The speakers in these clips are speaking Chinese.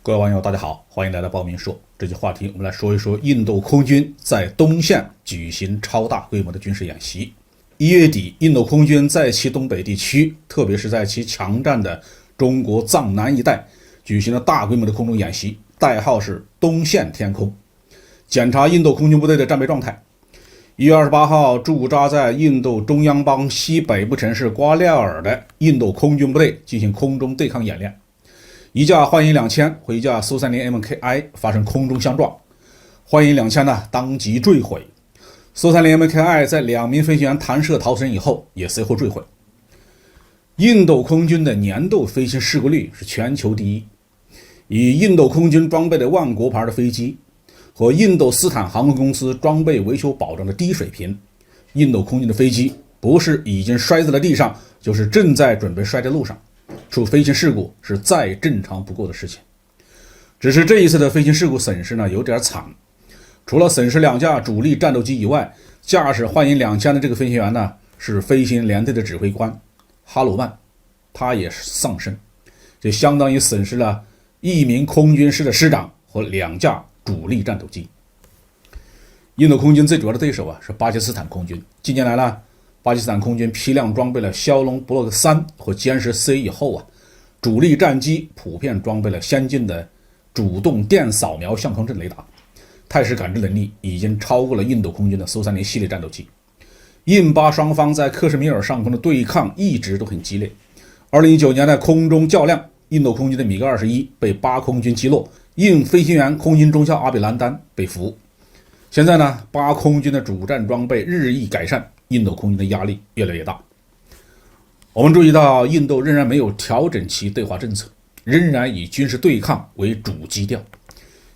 各位网友大家好，欢迎来到报明说。这期话题我们来说一说印度空军在东线举行超大规模的军事演习。1月底，印度空军在其东北地区，特别是在其强占的中国藏南一带举行了大规模的空中演习，代号是东线天空，检查印度空军部队的战备状态。1月28号，驻扎在印度中央邦西北部城市瓜列尔的印度空军部队进行空中对抗演练。一架幻影2000和一架苏30 MKI 发生空中相撞，幻影2000呢当即坠毁，苏30 MKI 在2名飞行员弹射逃生以后也随后坠毁。印度空军的年度飞行事故率是全球第一，以印度空军装备的万国牌的飞机和印度斯坦航空公司装备维修保障的低水平，印度空军的飞机不是已经摔在了地上，就是正在准备摔在路上，出飞行事故是再正常不过的事情。只是这一次的飞行事故损失呢有点惨，除了损失2架主力战斗机以外，驾驶幻影2000的这个飞行员呢是飞行连队的指挥官哈鲁曼，他也是丧生，这相当于损失了1名空军师的师长和2架主力战斗机。印度空军最主要的对手是巴基斯坦空军。近年来呢，巴基斯坦空军批量装备了枭龙布洛克3和歼十 C 以后主力战机普遍装备了先进的主动电扫描相控阵雷达，态势感知能力已经超过了印度空军的苏30系列战斗机。印巴双方在克什米尔上空的对抗一直都很激烈。2019年的空中较量，印度空军的米格21被巴空军击落，印飞行员空军中校阿比兰丹被俘。现在呢，巴空军的主战装备日益改善，印度空军的压力越来越大。我们注意到，印度仍然没有调整其对华政策，仍然以军事对抗为主基调。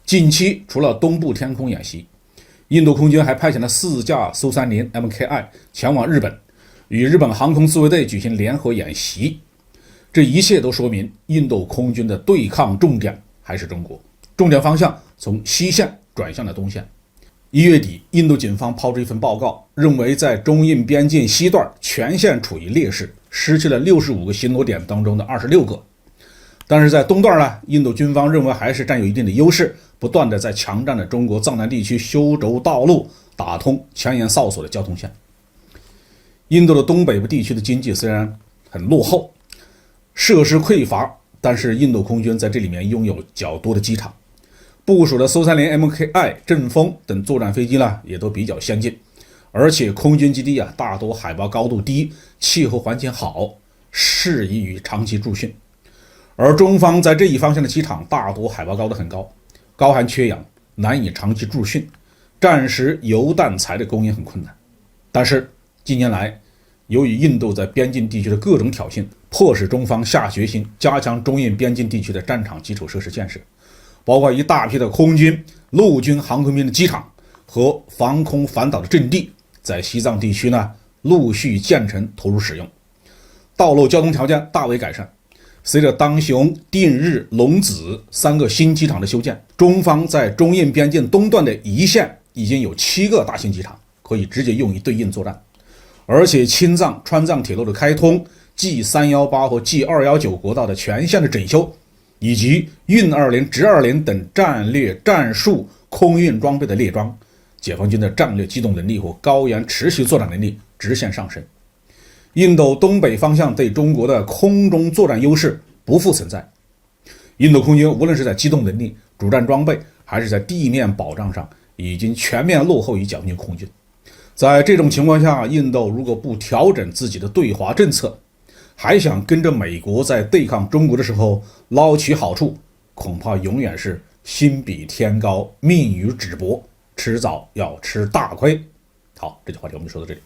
近期除了东部天空演习，印度空军还派遣了4架苏30 MKI 前往日本，与日本航空自卫队举行联合演习。这一切都说明印度空军的对抗重点还是中国，重点方向从西线转向了东线。1月底，印度警方抛出一份报告，认为在中印边境西段全线处于劣势，失去了65个巡逻点当中的26个。但是在东段呢，印度军方认为还是占有一定的优势，不断的在强占的中国藏南地区修轴道路，打通强颜哨所的交通线。印度的东北部地区的经济虽然很落后，设施匮乏，但是印度空军在这里面拥有较多的机场，部署的苏30 MKI、阵风等作战飞机呢也都比较先进，而且空军基地大多海拔高度低，气候环境好，适宜于长期驻训。而中方在这一方向的机场大多海拔高得很高，高寒缺氧，难以长期驻训，战时油弹材的供应很困难。但是近年来，由于印度在边境地区的各种挑衅，迫使中方下决心加强中印边境地区的战场基础设施建设，包括一大批的空军、陆军航空兵的机场和防空反导的阵地，在西藏地区呢陆续建成投入使用，道路交通条件大为改善。随着当雄、定日、龙子3个新机场的修建，中方在中印边境东段的一线已经有7个大型机场，可以直接用于对印作战。而且青藏、川藏铁路的开通， G318 和 G219 国道的全线的整修，以及运20、直20等战略战术空运装备的列装，解放军的战略机动能力和高原持续作战能力直线上升。印度东北方向对中国的空中作战优势不复存在。印度空军无论是在机动能力、主战装备，还是在地面保障上，已经全面落后于解放军空军。在这种情况下，印度如果不调整自己的对华政策，还想跟着美国在对抗中国的时候捞取好处，恐怕永远是心比天高，命与纸薄，迟早要吃大亏。好，这句话题我们就说到这里。